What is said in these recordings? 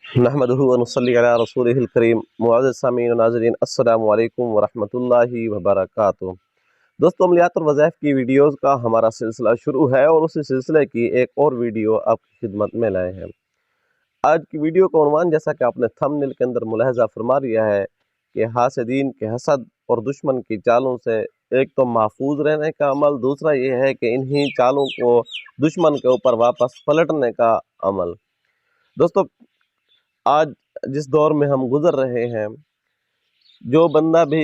نحمدہ ونصلی علی رسولہ الکریم۔ معزز سامعین و ناظرین، السلام علیکم ورحمۃ اللہ وبرکاتہ۔ دوستو، عملیات اور وظائف کی ویڈیوز کا ہمارا سلسلہ شروع ہے اور اسی سلسلے کی ایک اور ویڈیو آپ کی خدمت میں لائے ہیں۔ آج کی ویڈیو کا عنوان، جیسا کہ آپ نے تھمبنیل کے اندر ملاحظہ فرما لیا ہے، کہ حاسدین کے حسد اور دشمن کی چالوں سے ایک تو محفوظ رہنے کا عمل، دوسرا یہ ہے کہ انہی چالوں کو دشمن کے اوپر واپس پلٹنے کا عمل۔ دوستو، آج جس دور میں ہم گزر رہے ہیں، جو بندہ بھی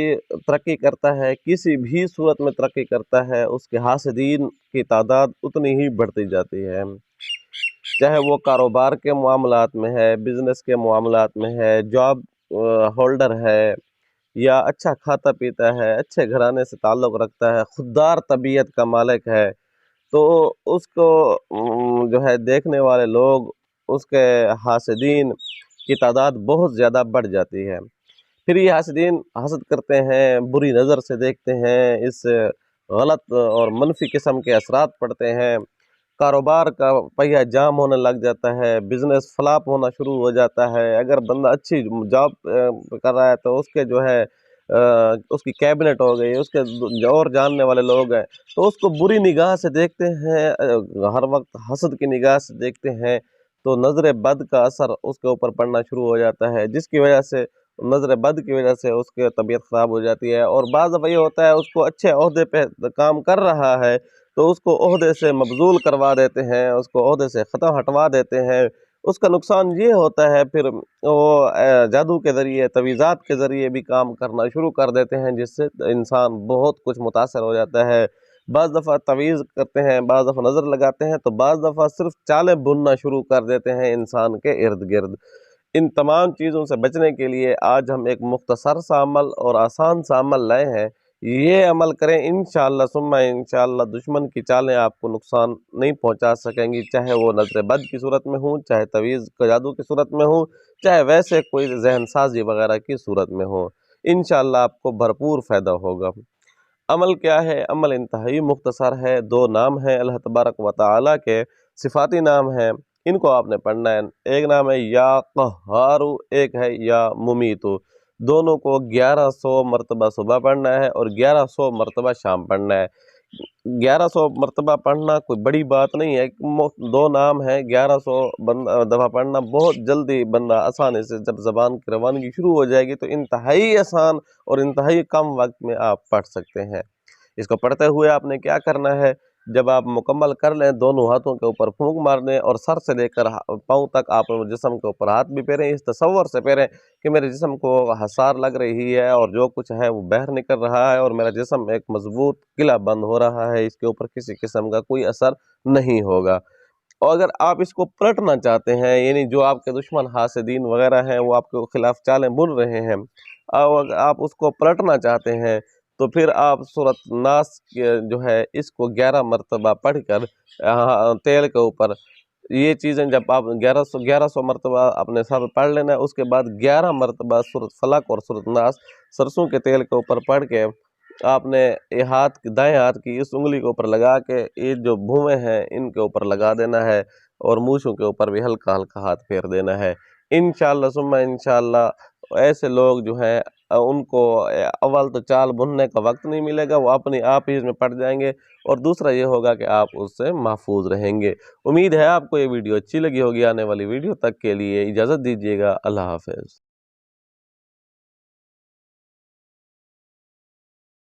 ترقی کرتا ہے، کسی بھی صورت میں ترقی کرتا ہے، اس کے حاسدین کی تعداد اتنی ہی بڑھتی جاتی ہے۔ چاہے وہ کاروبار کے معاملات میں ہے، بزنس کے معاملات میں ہے، جاب ہولڈر ہے، یا اچھا کھاتا پیتا ہے، اچھے گھرانے سے تعلق رکھتا ہے، خوددار طبیعت کا مالک ہے، تو اس کو جو ہے دیکھنے والے لوگ، اس کے حاسدین کی تعداد بہت زیادہ بڑھ جاتی ہے۔ پھر یہ حاسدین حسد کرتے ہیں، بری نظر سے دیکھتے ہیں، اس سے غلط اور منفی قسم کے اثرات پڑتے ہیں، کاروبار کا پہیہ جام ہونے لگ جاتا ہے، بزنس فلاپ ہونا شروع ہو جاتا ہے۔ اگر بندہ اچھی جاب کر رہا ہے تو اس کے جو ہے اس کی کیبنٹ ہو گئی، اس کے اور جاننے والے لوگ ہیں تو اس کو بری نگاہ سے دیکھتے ہیں، ہر وقت حسد کی نگاہ سے دیکھتے ہیں، تو نظر بد کا اثر اس کے اوپر پڑنا شروع ہو جاتا ہے، جس کی وجہ سے نظر بد کی وجہ سے اس کی طبیعت خراب ہو جاتی ہے۔ اور بعض دفعہ یہ ہوتا ہے، اس کو اچھے عہدے پہ کام کر رہا ہے تو اس کو عہدے سے مبذول کروا دیتے ہیں، اس کو عہدے سے ختم ہٹوا دیتے ہیں۔ اس کا نقصان یہ ہوتا ہے، پھر وہ جادو کے ذریعے، تویزات کے ذریعے بھی کام کرنا شروع کر دیتے ہیں، جس سے انسان بہت کچھ متاثر ہو جاتا ہے۔ بعض دفعہ تویز کرتے ہیں، بعض دفعہ نظر لگاتے ہیں، تو بعض دفعہ صرف چالیں بننا شروع کر دیتے ہیں انسان کے ارد گرد۔ ان تمام چیزوں سے بچنے کے لیے آج ہم ایک مختصر سا عمل اور آسان سا عمل لائے ہیں۔ یہ عمل کریں، انشاءاللہ ثم انشاءاللہ دشمن کی چالیں آپ کو نقصان نہیں پہنچا سکیں گی، چاہے وہ نظر بد کی صورت میں ہوں، چاہے تویز کا جادو کی صورت میں ہوں، چاہے ویسے کوئی ذہن سازی وغیرہ کی صورت میں ہوں۔ انشاءاللہ آپ کو بھرپور فائدہ ہوگا۔ عمل کیا ہے؟ عمل انتہائی مختصر ہے، دو نام ہیں اللہ تبارک و تعالیٰ کے، صفاتی نام ہیں، ان کو آپ نے پڑھنا ہے۔ ایک نام ہے یا قہارو، ایک ہے یا ممیتو۔ دونوں کو 1100 مرتبہ صبح پڑھنا ہے اور 1100 مرتبہ شام پڑھنا ہے۔ 1100 مرتبہ پڑھنا کوئی بڑی بات نہیں ہے، دو نام ہیں، 1100 دفعہ پڑھنا بہت جلدی بندہ آسانی سے، جب زبان کی روانگی شروع ہو جائے گی تو انتہائی آسان اور انتہائی کم وقت میں آپ پڑھ سکتے ہیں۔ اس کو پڑھتے ہوئے آپ نے کیا کرنا ہے؟ جب آپ مکمل کر لیں، دونوں ہاتھوں کے اوپر پھونک مارنے اور سر سے لے کر پاؤں تک آپ جسم کے اوپر ہاتھ بھی پھیریں، اس تصور سے پھیریں کہ میرے جسم کو حسار لگ رہی ہے اور جو کچھ ہے وہ باہر نکل رہا ہے اور میرا جسم ایک مضبوط قلعہ بند ہو رہا ہے، اس کے اوپر کسی قسم کا کوئی اثر نہیں ہوگا۔ اور اگر آپ اس کو پلٹنا چاہتے ہیں، یعنی جو آپ کے دشمن حاسدین وغیرہ ہیں وہ آپ کے خلاف چالیں بن رہے ہیں، اور آپ اس کو پلٹنا چاہتے ہیں، تو پھر آپ سورۃ ناس جو ہے اس کو 11 مرتبہ پڑھ کر تیل کے اوپر، یہ چیزیں جب آپ 1100 مرتبہ اپنے ساتھ پڑھ لینا ہے، اس کے بعد 11 مرتبہ سورۃ فلق اور سورۃ ناس سرسوں کے تیل کے اوپر پڑھ کے آپ نے یہ دائیں ہاتھ کی اس انگلی کے اوپر لگا کے یہ جو بھویں ہیں ان کے اوپر لگا دینا ہے اور مونچھوں کے اوپر بھی ہلکا ہلکا ہاتھ پھیر دینا ہے۔ انشاءاللہ ثم انشاءاللہ ایسے لوگ جو ہیں ان کو اول تو چال بننے کا وقت نہیں ملے گا، وہ اپنے آپ ہی اس میں پڑ جائیں گے، اور دوسرا یہ ہوگا کہ آپ اس سے محفوظ رہیں گے۔ امید ہے آپ کو یہ ویڈیو اچھی لگی ہوگی۔ آنے والی ویڈیو تک کے لیے اجازت دیجیے گا۔ اللہ حافظ۔